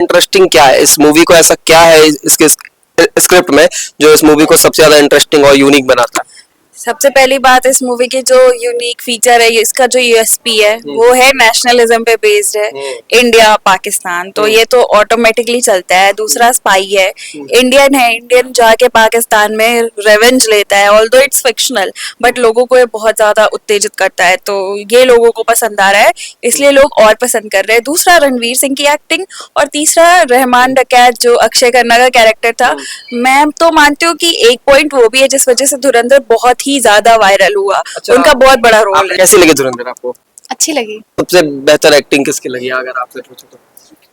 Interesting क्या है इस मूवी को, ऐसा क्या है इसके स्क्रिप्ट में जो इस मूवी को सबसे ज्यादा इंटरेस्टिंग और यूनिक बनाता है? सबसे पहली बात, इस मूवी की जो यूनिक फीचर है, इसका जो यूएसपी है वो है नेशनलिज्म पे बेस्ड है। इंडिया पाकिस्तान, तो ये तो ऑटोमेटिकली चलता है। दूसरा स्पाई है, इंडियन है, इंडियन जाके पाकिस्तान में रेवेंज लेता है। ऑल्दो इट्स फिक्शनल, बट लोगों को ये बहुत ज्यादा उत्तेजित करता है, तो ये लोगों को पसंद आ रहा है, इसलिए लोग और पसंद कर रहे हैं। दूसरा रणवीर सिंह की एक्टिंग, और तीसरा रहमान डकैत जो अक्षय खन्ना का कैरेक्टर था। मैं तो मानती हूँ कि एक पॉइंट वो भी है जिस वजह से धुरंधर बहुत ही ज्यादा वायरल हुआ। अच्छा, उनका बहुत बड़ा रोल है। कैसी लगी धुरंधर आपको? अच्छी लगी। सबसे बेहतर एक्टिंग किसकी लगी अगर आपसे पूछो तो?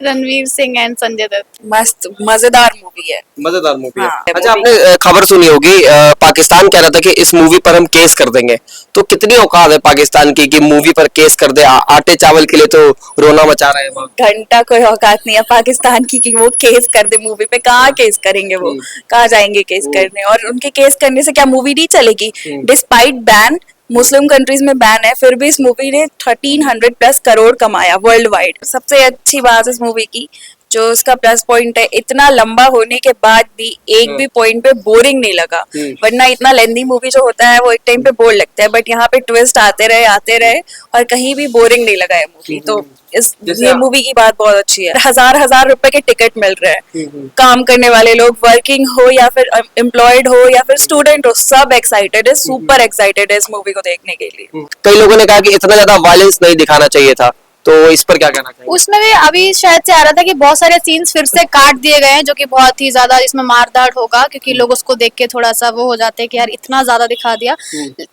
रणवीर सिंह एंड संजय दत्त। मस्त मजेदार मूवी है। मजेदार मूवी है। हाँ, अच्छा, आपने खबर सुनी होगी, पाकिस्तान कह रहा था कि इस मूवी पर हम केस कर देंगे। तो कितनी औकात है पाकिस्तान की कि मूवी पर केस कर दे? आटे चावल के लिए तो रोना मचा रहे हैं वहाँ। घंटा कोई औकात नहीं है पाकिस्तान की कि वो केस कर दे मूवी पे। कहाँ केस करेंगे वो, कहाँ जाएंगे केस करने? और उनके केस करने से क्या मूवी नहीं चलेगी? डिस्पाइट बैन, मुस्लिम कंट्रीज में बैन है, फिर भी इस मूवी ने 1300+ करोड़ कमाया वर्ल्ड वाइड। सबसे अच्छी बात इस मूवी की, जो उसका प्लस पॉइंट है, इतना लंबा होने के बाद भी एक भी पॉइंट पे बोरिंग नहीं लगा। वरना इतना लेंदी मूवी जो होता है वो एक टाइम पे बोर लगता है, बट यहाँ पे ट्विस्ट आते रहे और कहीं भी बोरिंग नहीं लगा है मूवी। तो ये मूवी की बात बहुत अच्छी है। हजार रुपए के टिकट मिल रहे हैं। काम करने वाले लोग, वर्किंग हो या फिर एम्प्लॉयड हो या फिर स्टूडेंट हो, सब एक्साइटेड है, सुपर एक्साइटेड है इस मूवी को देखने के लिए। कई लोगों ने कहा कि इतना ज्यादा वायलेंस नहीं दिखाना चाहिए था, तो इस पर क्या कहना चाहिए? उसमें भी अभी शायद से आ रहा था कि बहुत सारे सीन्स फिर से काट दिए गए हैं, जो कि बहुत ही ज्यादा इसमें मारधाड़ होगा, क्योंकि लोग उसको देख के थोड़ा सा वो हो जाते हैं कि यार इतना ज्यादा दिखा दिया।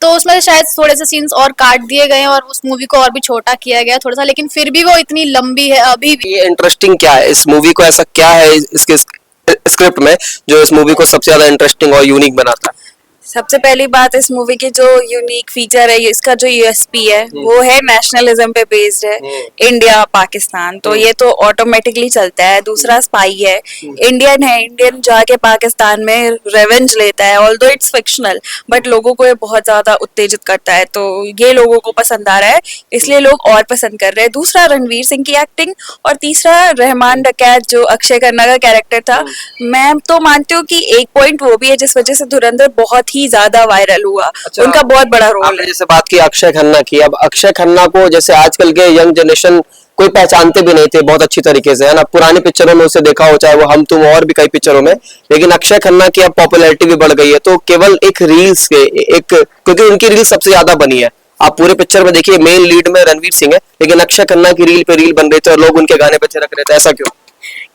तो उसमें शायद थोड़े से सीन्स और काट दिए गए हैं और उस मूवी को और भी छोटा किया गया थोड़ा सा, लेकिन फिर भी वो इतनी लंबी है अभी भी। ये इंटरेस्टिंग क्या है इस मूवी को, ऐसा क्या है इसके स्क्रिप्ट में जो इस मूवी को सबसे ज्यादा इंटरेस्टिंग और यूनिक बनाता है? सबसे पहली बात, इस मूवी की जो यूनिक फीचर है, इसका जो यूएसपी है वो है नेशनलिज्म पे बेस्ड है। इंडिया पाकिस्तान, तो ये तो ऑटोमेटिकली चलता है। दूसरा स्पाई है, इंडियन है, इंडियन जाके पाकिस्तान में रेवेंज लेता है। ऑल्दो इट्स फिक्शनल, बट लोगों को ये बहुत ज्यादा उत्तेजित करता है, तो ये लोगों को पसंद आ रहा है, इसलिए लोग और पसंद कर रहे हैं। दूसरा रणवीर सिंह की एक्टिंग, और तीसरा रहमान डकैत जो अक्षय खन्ना का कैरेक्टर था। मैं तो मानती हूँ कि एक पॉइंट वो भी है जिस वजह से धुरंधर बहुत ही ज्यादा वायरल हुआ। अच्छा, उनका बहुत बड़ा रोल आपने है। जैसे बात की अक्षय खन्ना की, अब अक्षय खन्ना को जैसे आजकल के यंग जनरेशन कोई पहचानते भी नहीं थे बहुत अच्छी तरीके से, है ना? पुरानी पिक्चरों में उसे देखा हो, चाहे वो हम तुम और भी कई पिक्चरों में, लेकिन अक्षय खन्ना की अब पॉपुलैरिटी भी बढ़ गई है। तो केवल एक रील्स के एक, क्योंकि उनकी रील सबसे ज्यादा बनी है। आप पूरे पिक्चर में देखिए, मेन लीड में रणवीर सिंह है, लेकिन अक्षय खन्ना की रील पे रील बन रहे थे और लोग उनके गाने पे थिरक रहे थे। ऐसा क्यों?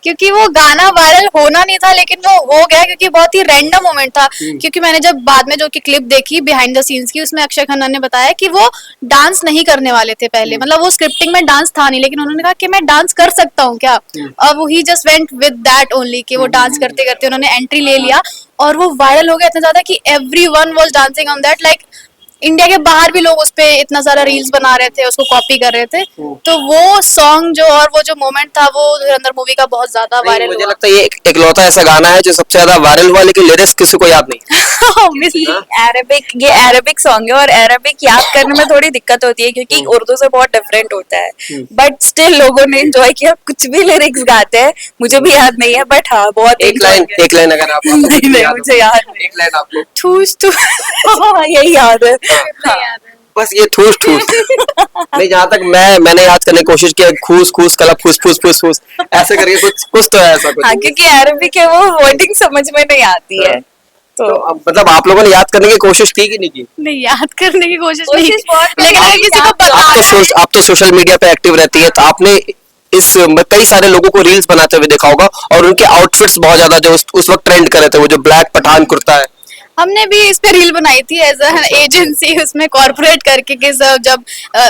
क्योंकि वो गाना वायरल होना नहीं था, लेकिन वो हो गया क्योंकि बहुत ही रैंडम मोमेंट था। क्योंकि मैंने जब बाद में जो कि क्लिप देखी बिहाइंड द सीन्स की, उसमें अक्षय खन्ना ने बताया कि वो डांस नहीं करने वाले थे पहले, मतलब वो स्क्रिप्टिंग में डांस था नहीं, लेकिन उन्होंने कहा कि मैं डांस कर सकता हूँ क्या, और वो ही just went with that only कि वो डांस करते करते उन्होंने एंट्री ले लिया, और वो वायरल हो गया इतना ज्यादा कि everyone was dancing on that. Like India के बाहर भी लोग उस पे इतना सारा रील्स बना रहे थे, उसको कॉपी कर रहे थे। तो वो सॉन्ग जो और वो जो मोमेंट था वो धुरंधर मूवी का बहुत ज्यादा वायरल मुझे हुआ। लगता है ये इकलौता ऐसा गाना है जो सबसे ज्यादा वायरल हुआ, लेकिन लिरिक्स किसी को याद नहीं। ये अरेबिक सॉन्ग है, और अरेबिक याद करने में थोड़ी दिक्कत होती है क्योंकि उर्दू से बहुत डिफरेंट होता है, बट स्टिल लोगों ने एंजॉय किया। कुछ भी लिरिक्स गाते हैं, मुझे भी याद नहीं है, बट हाँ बहुत एक लाइन अगर आप नहीं, मुझे याद नहीं। एक लाइन आपको ठूस ठूस यही याद है। हाँ। बस ये ठूस ठूस नहीं, जहाँ तक मैंने याद करने की कोशिश की, खूस खूस कला फूस फूस फूस फूस, ऐसे करके कुछ कुछ तो है ऐसा कुछ। हाँ, क्योंकि अरबिक है, वो वर्डिंग समझ में नहीं आती है। तो अब मतलब आप लोगों ने याद करने की कोशिश की कि नहीं की? नहीं, याद करने की कोशिश नहीं, बहुत लेकिन अगर किसी को आप तो सोशल मीडिया पे एक्टिव रहती है, तो आपने इस कई सारे लोगों को रील्स बनाते हुए देखा होगा, और उनके आउटफिट्स बहुत ज्यादा जो उस वक्त ट्रेंड कर रहे थे, वो जो ब्लैक पठान कुर्ता है। हमने भी इस पे रील बनाई थी एज एजेंसी, उसमें कॉर्पोरेट करके कि जब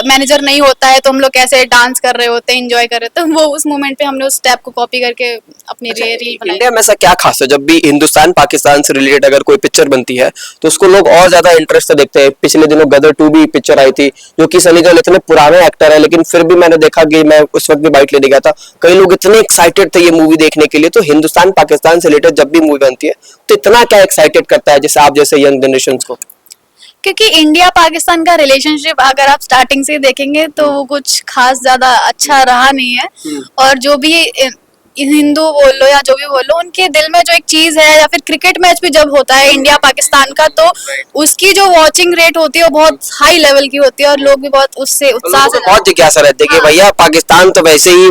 मैनेजर नहीं होता है तो हम लोग कैसे डांस कर रहे होते हैं, एंजॉय कर रहे थे, वो उस मोमेंट पे हमने उस स्टेप को कॉपी करके अपनी रील बनाई। इंडिया में ऐसा क्या खास है, जब भी हिंदुस्तान पाकिस्तान से रिलेटेड अगर कोई पिक्चर बनती है तो उसको लोग और ज्यादा इंटरेस्ट से देखते हैं? पिछले दिनों गदर 2 भी पिक्चर आई थी, जो कि सनी देओल इतने पुराने एक्टर है, लेकिन फिर भी मैंने देखा कि मैं उस वक्त भी बाइट लेने गया था, कई लोग इतने एक्साइटेड थे ये मूवी देखने के लिए। तो हिंदुस्तान पाकिस्तान से रिलेटेड जब भी मूवी बनती है तो इतना क्या एक्साइटेड करता है जैसे आप जैसे यंग जनरेशन को? क्योंकि इंडिया पाकिस्तान का रिलेशनशिप अगर आप स्टार्टिंग से देखेंगे तो वो कुछ खास ज्यादा अच्छा रहा नहीं है, और जो भी हिंदू बोल लो या जो भी बोल लो, उनके दिल में जो एक चीज है, या फिर क्रिकेट मैच भी जब होता है इंडिया पाकिस्तान का, तो उसकी जो वॉचिंग रेट होती है वो बहुत हाई लेवल की होती है, और लोग भी बहुत उससे उत्साह लोगों से को बहुत जिज्ञासा रहती है कि हाँ। भैया पाकिस्तान तो वैसे ही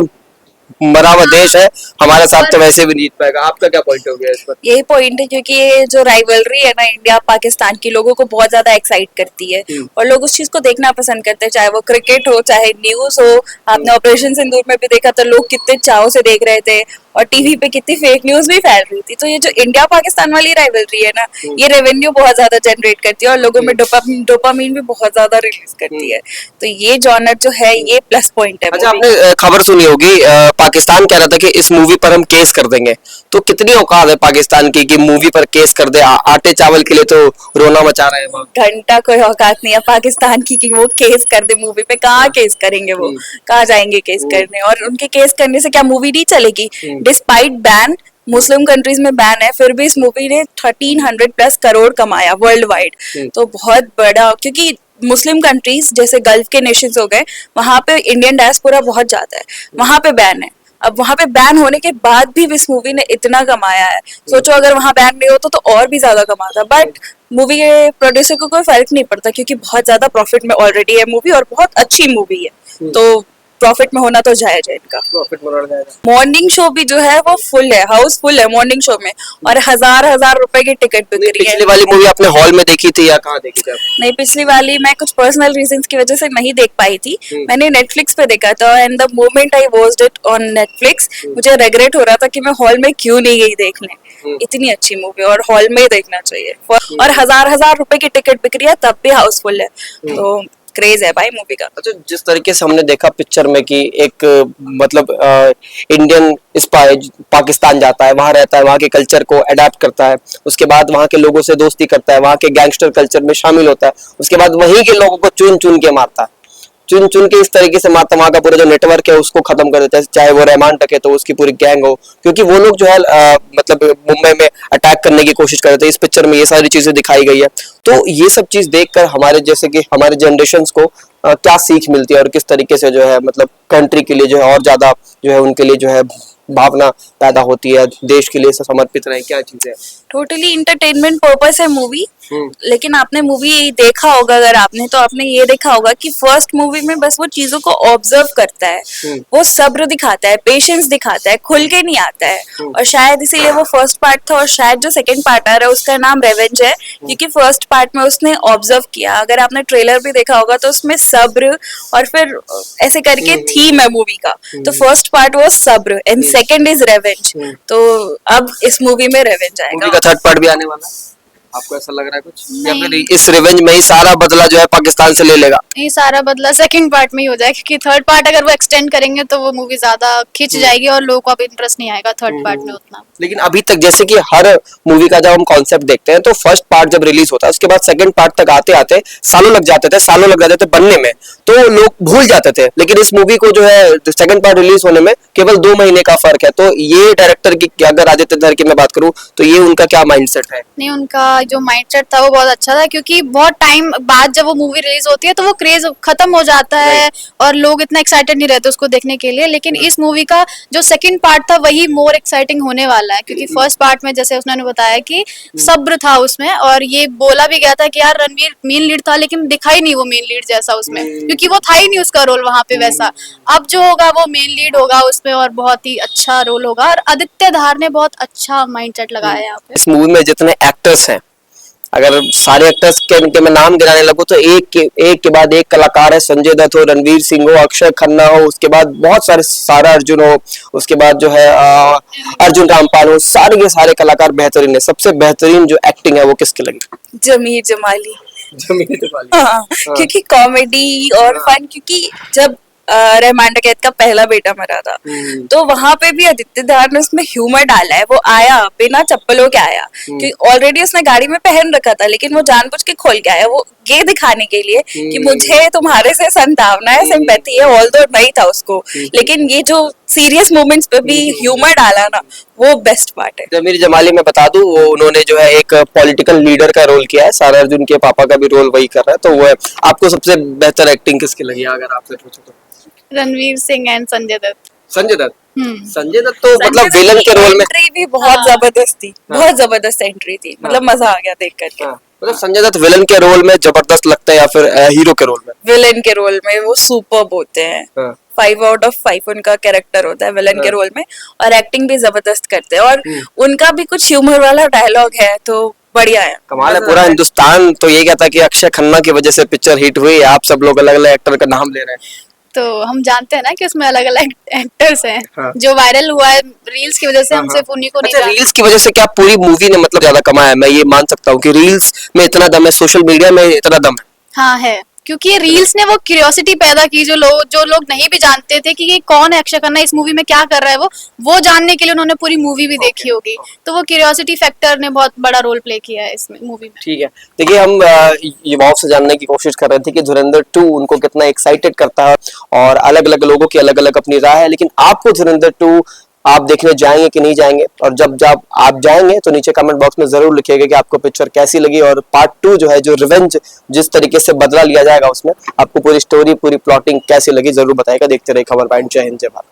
मरा हुआ देश है, हमारे साथ तो वैसे भी नहीं जीत पाएगा। आपका क्या पॉइंट हो गया इस पर? यही पॉइंट है, क्योंकि ये जो राइवलरी है ना इंडिया पाकिस्तान की, लोगों को बहुत ज्यादा एक्साइट करती है और लोग उस चीज को देखना पसंद करते हैं, चाहे वो क्रिकेट हो चाहे न्यूज हो। आपने ऑपरेशन सिंदूर में भी देखा तो लोग कितने चाव से देख रहे थे, और टीवी पे कितनी फेक न्यूज भी फैल रही थी। तो ये जो इंडिया पाकिस्तान वाली राइवलरी है ना, ये रेवेन्यू बहुत ज्यादा जनरेट करती है और लोगों में डोपामीन भी बहुत ज्यादा रिलीज करती है। तो ये जॉनर जो है ये प्लस पॉइंट है। अच्छा, movie आपने खबर सुनी होगी, पाकिस्तान कह रहा था कि इस मूवी पर हम केस कर देंगे। तो कितनी औकात है पाकिस्तान की कि मूवी पर केस कर दे? आटे चावल के लिए तो रोना मचा रहे हैं वहाँ। घंटा कोई औकात नहीं है पाकिस्तान की कि वो केस कर दे मूवी पे। कहाँ केस करेंगे वो, कहाँ जाएंगे केस करने? और उनके केस करने से क्या मूवी नहीं चलेगी? डिस्पाइट बैन, मुस्लिम कंट्रीज में बैन है, फिर भी इस मूवी ने 1300 प्लस करोड़ कमाया वर्ल्ड वाइड। तो बहुत बड़ा, क्योंकि मुस्लिम कंट्रीज जैसे गल्फ के नेशंस हो गए, वहां पे इंडियन डायस्पोरा बहुत ज्यादा है, वहां पे बैन है। अब वहां पे बैन होने के बाद भी इस मूवी ने इतना कमाया है, सोचो अगर वहां बैन नहीं होता तो और भी ज्यादा कमाता। बट मूवी के प्रोड्यूसर को कोई फर्क नहीं पड़ता, क्योंकि बहुत ज्यादा प्रॉफिट में ऑलरेडी है मूवी और बहुत अच्छी मूवी है, तो प्रॉफिट में होना तो जायज है इनका। प्रॉफिट में उड़ जाएगा। मॉर्निंग शो भी जो है वो फुल है, हाउसफुल है मॉर्निंग शो में, और हजार रुपए की टिकट बिक रही है। पिछली वाली मूवी आपने हॉल में देखी थी या कहाँ देखी थी आप? नहीं, पिछली वाली मैं कुछ पर्सनल रीजंस की वजह से नहीं देख पाई थी, मैंने नेटफ्लिक्स पे देखा था। And the moment I watched it on Netflix, मुझे रिग्रेट हो रहा था कि मैं हॉल में क्यों नहीं गई देखने। इतनी अच्छी मूवी और हॉल में ही देखना चाहिए। और हजार रुपए की टिकट बिक रही है तब भी हाउसफुल है, तो क्रेज है भाई मूवी का। अच्छा, जिस तरीके से हमने देखा पिक्चर में कि एक मतलब इंडियन स्पाई पाकिस्तान जाता है, वहां रहता है, वहां के कल्चर को अडेप्ट करता है, उसके बाद वहां के लोगों से दोस्ती करता है, वहां के गैंगस्टर कल्चर में शामिल होता है, उसके बाद वहीं के लोगों को चुन चुन के मारता है, चुन चुन के इस तरीके से मारता, वहां का पूरा जो नेटवर्क है उसको खत्म कर देता है, चाहे वो रहमान टके तो उसकी पूरी गैंग हो, क्योंकि वो लोग जो है मतलब मुंबई में अटैक करने की कोशिश कर रहे थे। इस पिक्चर में ये सारी चीजें दिखाई गई है। तो ये सब चीज देखकर हमारे जैसे कि हमारे जनरेशंस को क्या सीख मिलती है और किस तरीके से जो है मतलब कंट्री के लिए जो है और ज्यादा जो है उनके लिए जो है भावना पैदा होती है, देश के लिए समर्पित रहे, क्या चीजें? टोटली इंटरटेनमेंट पर्पस है मूवी। लेकिन आपने मूवी देखा होगा, अगर आपने, तो आपने ये देखा होगा कि फर्स्ट मूवी में बस वो चीजों को ऑब्जर्व करता है, वो सब्र दिखाता है, पेशेंस दिखाता है, खुल के नहीं आता है। और शायद इसीलिए वो फर्स्ट पार्ट था, और शायद जो सेकंड पार्ट आ रहा है उसका नाम रेवेंज है, क्योंकि फर्स्ट पार्ट में उसने ऑब्जर्व किया। अगर आपने ट्रेलर भी देखा होगा तो उसमें सब्र और फिर ऐसे करके थीम है मूवी का। तो फर्स्ट पार्ट वो सब्र एंड सेकंड इज रेवेंज। तो अब इस मूवी में रेवेंज मूवी आएगा। का थर्ड पार्ट भी आने वाला है, आपको ऐसा लग रहा है कुछ? या नहीं। फिर इस रिवेंज में ही सारा बदला जो है पाकिस्तान से ले लेगा? ये सारा बदला सेकंड पार्ट में ही हो जाएगा, क्योंकि थर्ड पार्ट अगर वो एक्सटेंड करेंगे तो वो मूवी ज्यादा खिंच जाएगी और लोगों को अब इंटरेस्ट नहीं आएगा थर्ड पार्ट में उतना। लेकिन अभी तक जैसे कि हर मूवी का जब हम कॉन्सेप्ट देखते हैं तो फर्स्ट पार्ट जब रिलीज होता है उसके बाद सेकंड पार्ट तक आते आते सालों लग जाते थे बनने में, तो लोग भूल जाते थे। लेकिन इस मूवी को जो है सेकंड पार्ट रिलीज होने में केवल 2 महीने का फर्क है। तो ये डायरेक्टर की, अगर आदित्य धर की मैं बात करूं तो ये उनका क्या माइंडसेट है? नहीं, उनका जो माइंडसेट था वो बहुत अच्छा था, क्योंकि बहुत टाइम बाद जब वो मूवी रिलीज होती है तो वो क्रेज खत्म हो जाता है और लोग इतना एक्साइटेड नहीं रहते उसको देखने के लिए। लेकिन इस मूवी का जो सेकंड पार्ट था वही मोर एक्साइटिंग होने वाला है, क्योंकि फर्स्ट पार्ट में जैसे उसने बताया कि सब्र था उसमें, और ये बोला भी गया था कि यार रणवीर मेन लीड था लेकिन दिखाई नहीं वो मेन लीड जैसा उसमें, क्योंकि वो था ही नहीं उसका रोल वहां पे वैसा। अब जो होगा वो मेन लीड होगा उसमें और बहुत ही अच्छा रोल होगा, और आदित्य धार ने बहुत अच्छा माइंडसेट लगाया है यहाँ पे। इस मूवी में जितने एक्टर्स हैं, अगर सारे एक्टर्स के मैं नाम गिनाने लगूं तो एक के बाद एक कलाकार है। संजय दत्त हो, रणवीर सिंह हो, अक्षय खन्ना हो, उसके बाद बहुत सारे सारा अर्जुन हो, उसके बाद जो है अर्जुन रामपाल हो, सारे के सारे कलाकार बेहतरीन है। सबसे बेहतरीन जो एक्टिंग है वो किसकी लगी? जमीर जमाली। जमीर जमाली। हाँ, क्योंकि कॉमेडी और फन, क्योंकि जब रहमान डकैत का पहला बेटा मरा था तो वहां पे भी आदित्य धार ने उसमें ह्यूमर डाला है। वो आया बिना चप्पलों के आया, क्योंकि ऑलरेडी उसने गाड़ी में पहन रखा था, लेकिन वो जानबूझ के खोल के आया, वो ये दिखाने के लिए कि मुझे तुम्हारे से संतावना है, सिंपैथी है, ऑल्दो नहीं था उसको, लेकिन ये जो सीरियस मोमेंट्स पे भी ह्यूमर डाला ना, वो बेस्ट पार्ट है। जमीर जमाली मैं बता दूं, वो उन्होंने जो है एक पॉलिटिकल लीडर का रोल किया है, सारा अर्जुन के पापा का भी रोल वही कर रहा है। तो वो आपको सबसे बेहतर एक्टिंग किसकी लगी अगर आपसे पूछो तो? रणवीर सिंह एंड संजय दत्त। संजय दत्त हम्म। संजय दत्त तो मतलब विलन के रोल में एंट्री भी बहुत जबरदस्त थी, बहुत जबरदस्त एंट्री थी, मतलब मजा आ गया देख करके। हाँ, मतलब संजय दत्त विलन के रोल में जबरदस्त लगता है या फिर हीरो के रोल में? विलेन के रोल में वो सुपर्ब होते हैं, हाँ। 5 आउट ऑफ 5 उनका कैरेक्टर होता है विलन के रोल में, और एक्टिंग भी जबरदस्त करते हैं, और उनका भी कुछ ह्यूमर वाला डायलॉग है तो बढ़िया है। कमाल है। पूरा हिंदुस्तान तो ये कहता है कि अक्षय खन्ना की वजह से पिक्चर हिट हुई, आप सब लोग अलग अलग एक्टर का नाम ले रहे हैं। तो हम जानते हैं ना कि उसमें अलग अलग एक्टर्स हैं। हाँ। जो वायरल हुआ है रील्स की वजह से, हम सिर्फ उन्हीं को नहीं अच्छा, जानते। रील्स की वजह से क्या पूरी मूवी ने मतलब ज्यादा कमाया है? मैं ये मान सकता हूँ कि रील्स में इतना दम है, सोशल मीडिया में इतना दम है। हाँ है, क्योंकि ये रील्स ने वो क्यूरियोसिटी पैदा की, जो लोग नहीं भी जानते थे कि ये कौन है अक्षय खन्ना, इस मूवी में क्या कर रहा है वो जानने के लिए उन्होंने पूरी मूवी भी देखी होगी। तो वो क्यूरियोसिटी फैक्टर ने बहुत बड़ा रोल प्ले किया है इस मूवी में। ठीक है, देखिए हम युवाओं से जानने की कोशिश कर रहे थे कि धुरंधर 2 उनको कितना एक्साइटेड करता है, और अलग अलग लोगों की अलग अलग अपनी राय है, लेकिन आपको धुरंधर 2 आप देखने जाएंगे कि नहीं जाएंगे? और जब आप जाएंगे तो नीचे कमेंट बॉक्स में जरूर लिखिएगा कि आपको पिक्चर कैसी लगी, और पार्ट 2 जो है, जो रिवेंज जिस तरीके से बदला लिया जाएगा उसमें, आपको पूरी स्टोरी पूरी प्लॉटिंग कैसी लगी जरूर बताएगा। देखते रहिए खबर पॉइंट। जय हिंद, जय भारत।